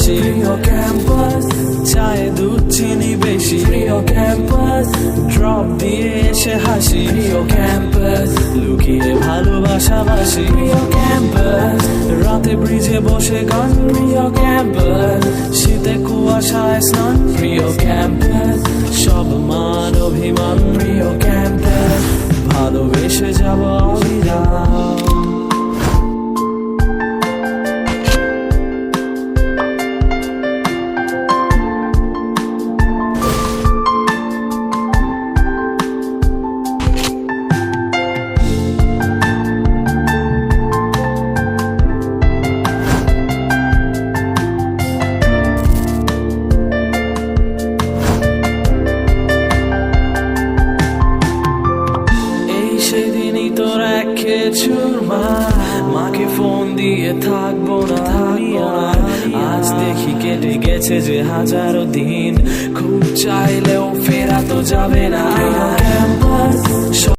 হাসি প্রিয় ক্যাম্পাস, চায়ে দুধ চিনি বেশি প্রিয় ক্যাম্পাস, ড্রপ দিয়ে এসে হাসি প্রিয় ক্যাম্পাস, লুকিয়ে ভালোবাসাবাসি প্রিয় ক্যাম্পাস, রাতে ব্রিজে বসে গান প্রিয় ক্যাম্পাস, শীতে কুয়াশায় স্নান প্রিয় ক্যাম্পাস, সব মান অভিমান প্রিয় ক্যাম্পাস, ভালোবেসে যাব অবিরাম। সেদিনই তোর এক খেছুর মাকে ফোন দিয়ে থাকবো না আজ দেখি কেটে গেছে যে হাজারো দিন, খুব চাইলেও ফেরা তো যাবে না।